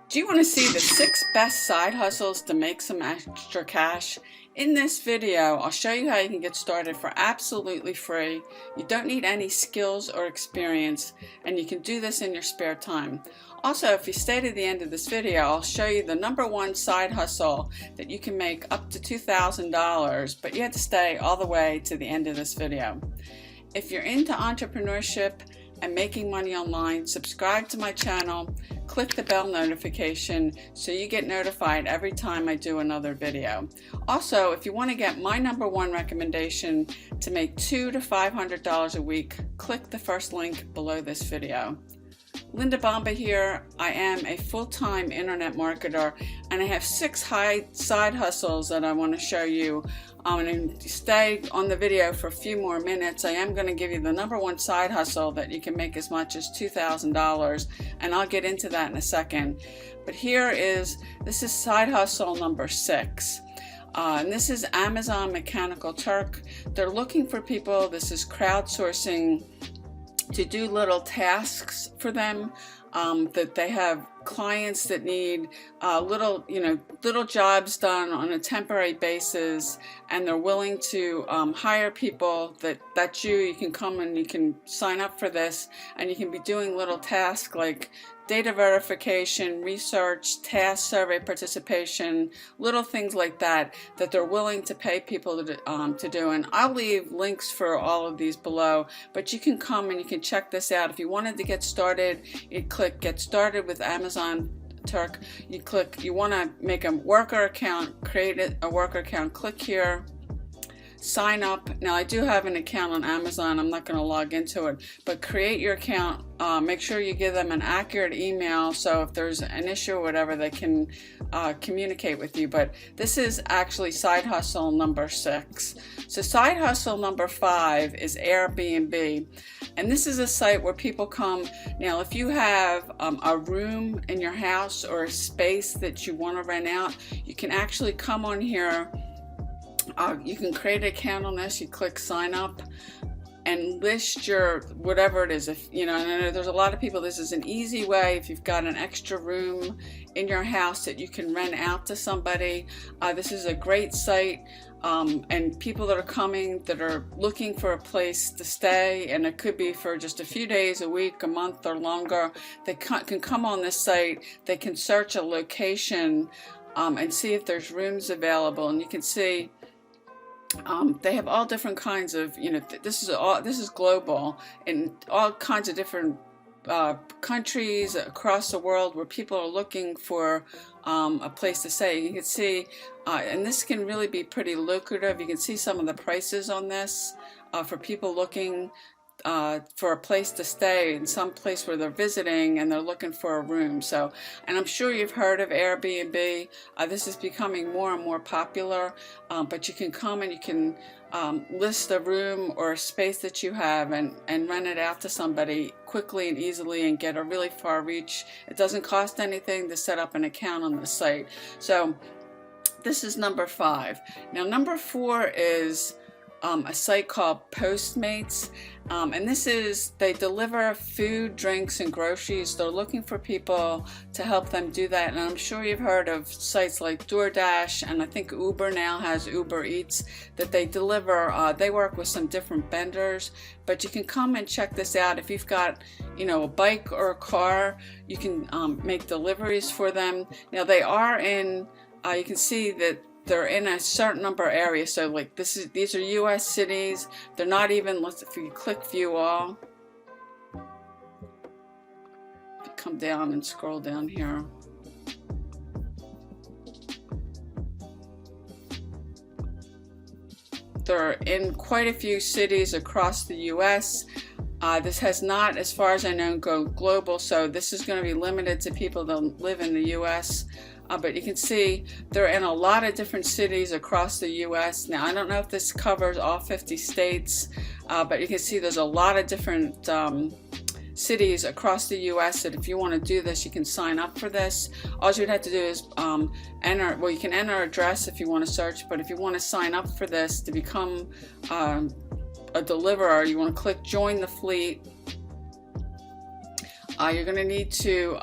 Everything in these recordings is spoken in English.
Do you want to see the 6 best side hustles to make some extra cash? In this video, I'll show you how you can get started for absolutely free. You don't need any skills or experience, and you can do this in your spare time. Also, if you stay to the end of this video, I'll show you the #1 side hustle that you can make up to $2,000, but you have to stay all the way to the end of this video. If you're into entrepreneurship and making money online, subscribe to my channel, click the bell notification so you get notified every time I do another video. Also, if you want to get my #1 recommendation to make $200 to $500 a week, click the first link below this video. Linda Bomba here. I am a full-time internet marketer, and I have 6 side hustles that I want to show you. And stay on the video for a few more minutes. I am going to give you the #1 side hustle that you can make as much as $2,000, and I'll get into that in a second. But this is side hustle number 6. And this is Amazon Mechanical Turk. They're looking for people. This is crowdsourcing to do little tasks for them, that they have clients that need little jobs done on a temporary basis, and they're willing to hire people that you can come and you can sign up for this, and you can be doing little tasks like data verification, research, task survey participation, little things like that they're willing to pay people to do. And I'll leave links for all of these below, but you can come and you can check this out. If you wanted to get started, you click Get Started with Amazon Turk. You want to make a worker account, create a worker account, click here, sign up. Now I do have an account on Amazon. I'm not going to log into it, but create your account. Make sure you give them an accurate email, so if there's an issue or whatever, they can communicate with you. But this is actually side hustle number 6. So side hustle number 5 is Airbnb, and this is a site where people come. Now if you have a room in your house or a space that you want to rent out, you can actually come on here. You can create an account on this. You click sign up and list your whatever it is. If I know there's a lot of people, this is an easy way. If you've got an extra room in your house that you can rent out to somebody, this is a great site. And people that are coming, that are looking for a place to stay, and it could be for just a few days, a week, a month, or longer, they can come on this site. They can search a location and see if there's rooms available, and you can see they have all different kinds of, this is global, in all kinds of different countries across the world where people are looking for a place to stay. You can see, and this can really be pretty lucrative. You can see some of the prices on this for people looking for a place to stay in some place where they're visiting and they're looking for a room. So, and I'm sure you've heard of Airbnb. This is becoming more and more popular, but you can come and you can list a room or a space that you have and rent it out to somebody quickly and easily and get a really far reach. It doesn't cost anything to set up an account on the site. So this is number 5. Now number 4 is a site called Postmates, and they deliver food, drinks, and groceries. They're looking for people to help them do that, and I'm sure you've heard of sites like DoorDash, and I think Uber now has Uber Eats, that they deliver. They work with some different vendors, but you can come and check this out. If you've got a bike or a car, you can make deliveries for them. Now they are in, you can see that they're in a certain number of areas. So like these are US cities. They're not even, if you click view all, if you come down and scroll down here, they're in quite a few cities across the US. This has not, as far as I know, go global, so this is going to be limited to people that live in the US. But you can see they're in a lot of different cities across the US. Now I don't know if this covers all 50 states, but you can see there's a lot of different cities across the US that if you want to do this, you can sign up for this. All you'd have to do is you can enter address if you want to search, but if you want to sign up for this to become a deliverer, you want to click join the fleet. You're going to need to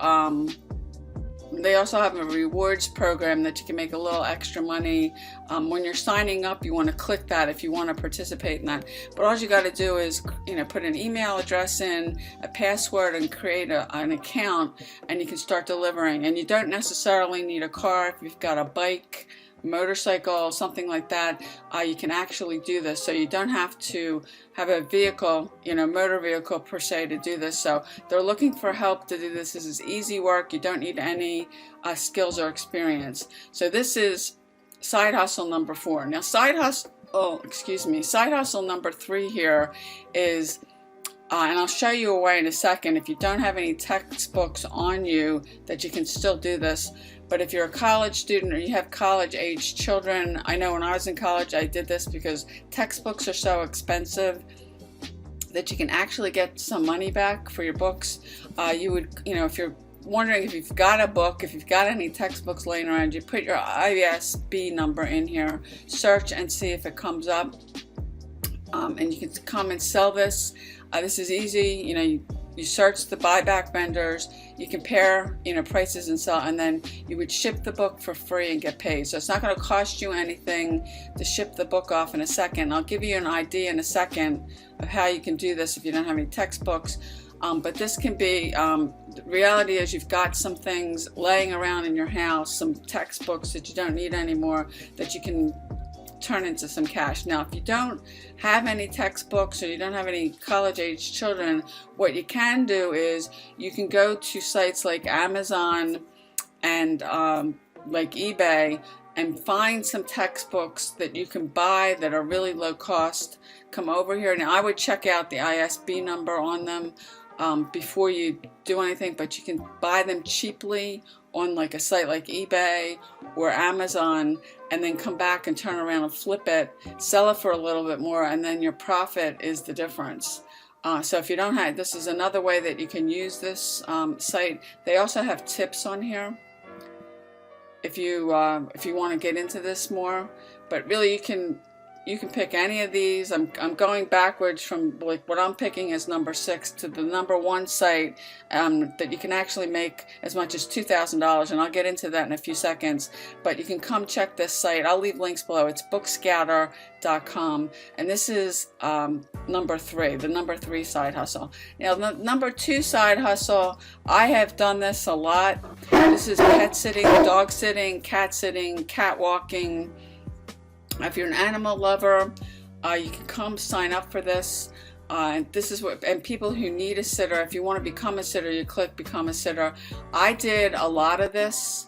they also have a rewards program that you can make a little extra money. When you're signing up, you want to click that if you want to participate in that. But all you got to do is, put an email address in, a password, and create an account, and you can start delivering. And you don't necessarily need a car. If you've got a bike, motorcycle, something like that, you can actually do this. So you don't have to have a vehicle, motor vehicle per se, to do this. So they're looking for help to do this. This is easy work. You don't need any skills or experience. So this is side hustle number 4. Now side hustle number 3 here is, and I'll show you a way in a second, if you don't have any textbooks on you, that you can still do this. But if you're a college student or you have college-age children, I know when I was in college I did this because textbooks are so expensive that you can actually get some money back for your books. You would, if you're wondering if you've got a book, if you've got any textbooks laying around, you put your ISB number in here, search and see if it comes up, and you can come and sell this. This is easy. You search the buyback vendors, you compare, prices and sell, and then you would ship the book for free and get paid. So it's not going to cost you anything to ship the book off in a second. I'll give you an idea in a second of how you can do this if you don't have any textbooks. But this can be, the reality is you've got some things laying around in your house, some textbooks that you don't need anymore, that you can turn into some cash. Now, if you don't have any textbooks or you don't have any college-age children, what you can do is you can go to sites like Amazon and like eBay and find some textbooks that you can buy that are really low cost. Come over here. Now, I would check out the ISB number on them before you do anything, but you can buy them cheaply on like a site like eBay or Amazon, and then come back and turn around and flip it, sell it for a little bit more, and then your profit is the difference. So if you don't have, this is another way that you can use this site. They also have tips on here if you want to get into this more. But really, you can pick any of these. I'm going backwards from like what I'm picking is number 6 to the number 1 site that you can actually make as much as $2,000, and I'll get into that in a few seconds. But you can come check this site. I'll leave links below. It's bookscouter.com, and this is number 3, the number 3 side hustle. Now, the number 2 side hustle, I have done this a lot. This is pet sitting, dog sitting, cat walking. If you're an animal lover, you can come sign up for this. And this is what, and people who need a sitter, if you want to become a sitter, you click become a sitter. I did a lot of this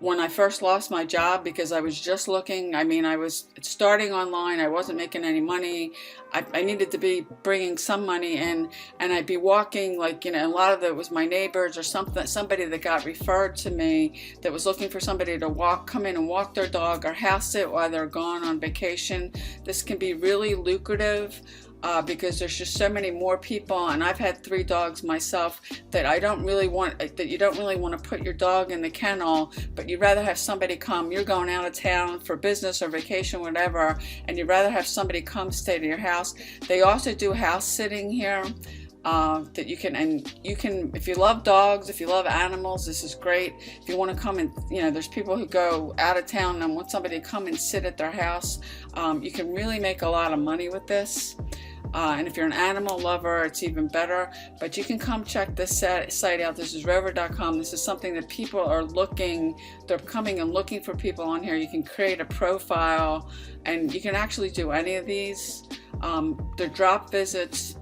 when I first lost my job, because I was just looking. I mean, I was starting online. I wasn't making any money. I needed to be bringing some money in, and I'd be walking, like, a lot of it was my neighbors or somebody that got referred to me that was looking for somebody to come in and walk their dog or house sit while they're gone on vacation. This can be really lucrative. Because there's just so many more people, and I've had 3 dogs myself, that you don't really want to put your dog in the kennel, but you'd rather have somebody come. You're going out of town for business or vacation, whatever, and you'd rather have somebody come stay to your house. They also do house sitting here. That you can, if you love dogs, if you love animals, this is great. If you want to come and, there's people who go out of town and want somebody to come and sit at their house. You can really make a lot of money with this. And if you're an animal lover, it's even better. But you can come check this site out. This is rover.com. This is something that people are they're coming and looking for people on here. You can create a profile, and you can actually do any of these. They're drop visits,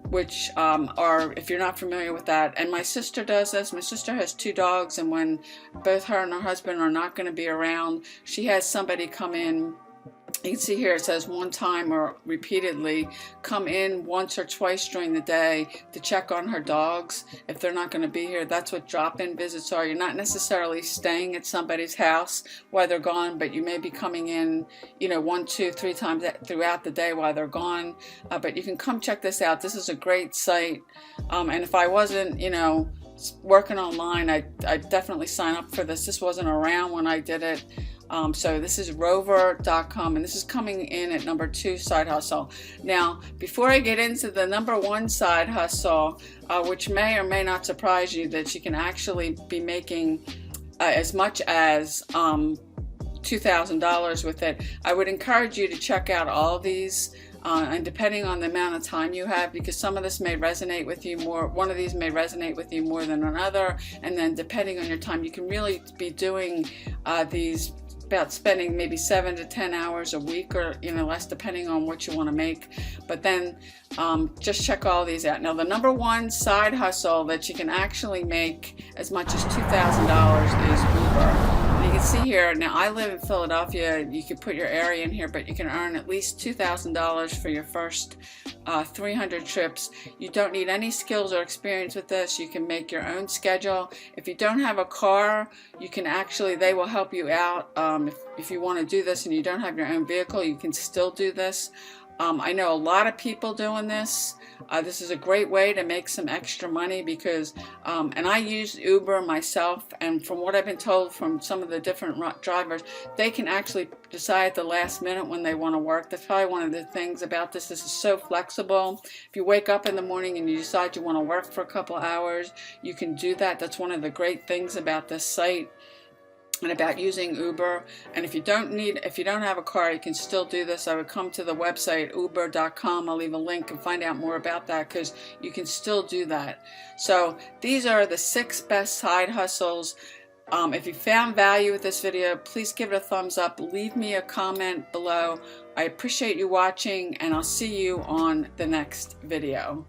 which are, if you're not familiar with that. And my sister does this. My sister has 2 dogs, and when both her and her husband are not going to be around, she has somebody come in. You can see here it says one time or repeatedly come in once or twice during the day to check on her dogs if they're not going to be here. That's what drop-in visits are. You're not necessarily staying at somebody's house while they're gone, but you may be coming in, 1, 2, 3 times throughout the day while they're gone. But you can come check this out. This is a great site. And if I wasn't, working online, I'd definitely sign up for this. This wasn't around when I did it. So this is rover.com, and this is coming in at number 2 side hustle. Now, before I get into the number 1 side hustle, which may or may not surprise you, that you can actually be making as much as $2,000 with it, I would encourage you to check out all these. And depending on the amount of time you have, because some of this may resonate with you more, one of these may resonate with you more than another, and then depending on your time, you can really be doing these about spending maybe 7 to 10 hours a week, or less, depending on what you want to make. But then just check all these out. Now, the number 1 side hustle that you can actually make as much as $2,000 is Uber. You can see here, now I live in Philadelphia, you can put your area in here, but you can earn at least $2,000 for your first 300 trips. You don't need any skills or experience with this. You can make your own schedule. If you don't have a car, you can actually, they will help you out. If you want to do this and you don't have your own vehicle, you can still do this. I know a lot of people doing this. This is a great way to make some extra money because, and I use Uber myself, and from what I've been told from some of the different drivers, they can actually decide at the last minute when they want to work. That's probably one of the things about this. This is so flexible. If you wake up in the morning and you decide you want to work for a couple hours, you can do that. That's one of the great things about this site and about using Uber. And if you don't have a car, you can still do this. I would come to the website uber.com. I'll leave a link and find out more about that, because you can still do that. So these are the 6 best side hustles. If you found value with this video, please give it a thumbs up. Leave me a comment below. I appreciate you watching, and I'll see you on the next video.